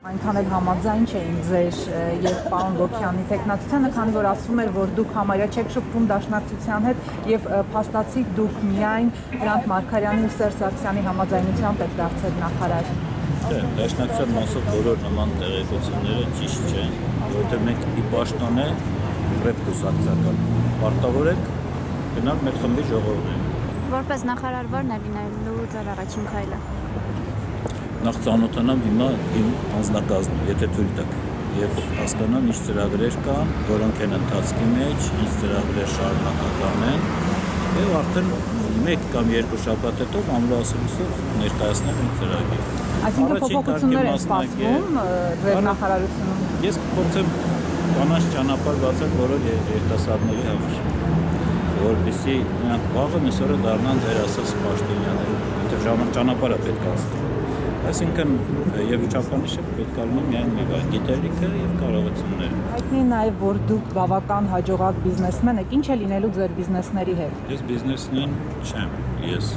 Այնքան էլ համաձայն չէին ձեր եւ պարոն Գոքյանի տեխնացությանը, քանի որ ասվում էր, որ դուք համարյա չեք շփվում դաշնակցության հետ եւ փաստացիք դուք միայն Հրանտ Մարգարյանի ու Սերժ Սարգսյանի համաձայնությամբ եք դարձել նախարար։ Չէ, դաշնակցության մասով բոլոր նման տեղեկությունները ճիշտ չեն, որովհետեւ մենք ի պաշտոն է ռեպկուսակցական պարտավոր ենք գնալ մեր խմբի ժողովին։ Որպես նախարար ո՞րն է լինելու ձեր առաջին քայլը։ Նախ ծանոթանամ հիմա իմ անձնակազմը, եթե թույլ տաք, եւ հասկանամ ինչ ծրագրեր կան, որոնք են ընթացքի մեջ, ինչ ծրագրեր շարունակական են, եւ արդեն 1 կամ 2 շաբաթ հետո ամրոսումով ներկայացնել են ծրագիր։ Այսինքն փոփոխություններ են սպասվում ձեր նախարարությունում։ Ես կփորձեմ կանաչ ճանապարհ բացել բոլոր երիտասարդների համար, որպեսզի նրանք վաղը մյուս օրը դառնան ձեր ասած պաշտոնյաներ, որտեղ ճանապարհը պետք է անցնի։ Այսինքն եւ չափանիշը պետք է լինի միայն մի բան՝ գիտելիքը եւ կարողությունները։ Հայտնի նաեւ որ դուք բավական հաջողակ բիզնեսմեն եք, ինչ է լինելու ձեր բիզնեսների հետ։ Ես բիզնեսмен չեմ, ես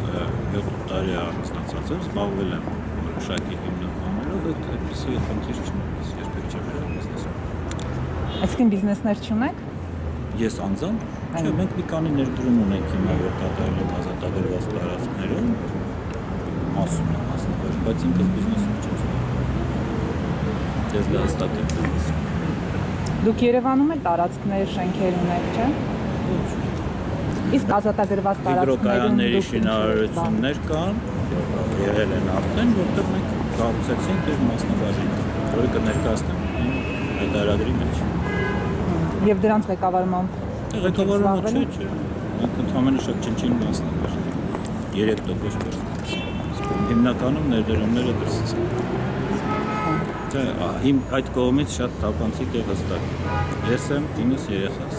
7 տարի առանձնացած եմ, զբաղվել եմ որոշակի հիմնականներով, այդպիսի խնդիր չունեմ, ես երբեք չեմ եղել բիզնեսում։ Այսինքն բիզնեսներ չունեք։ Ես անձամբ, չէ, մենք մի քանի ներդրում ունենք հիմա, որ կատարել ենք ազատագրված տարածքներում, մասում եմ հասնվել, բայց ինքս բիզնեսում չեմ զբաղվում։ Ես դա հստակ եմ բիզնեսում։ Դուք Երևանում էլ տարածքներ, շենքեր ունեք, չէ՞։ Ոչ։ Իսկ ազատագրված տարածքներում Հիդրոկայանների շինարարություններ կան, եղել են արդեն, որտեղ մենք կառուցեցինք եւ մասնաբաժին, որը կներկայացնեմ հայտարարի մեջ։ Եվ դրանց ղեկավարմամբ Ղեկավարումը չէ։ Մենք ընդհանրապես շատ չնչին մասնաբաժին։ 3% հիմնականում ներդրումները դրսից են։ Իմ այդ կողմից շատ թափանցիկ եւ հստակ։ Ես եմ ինձ երեխաս։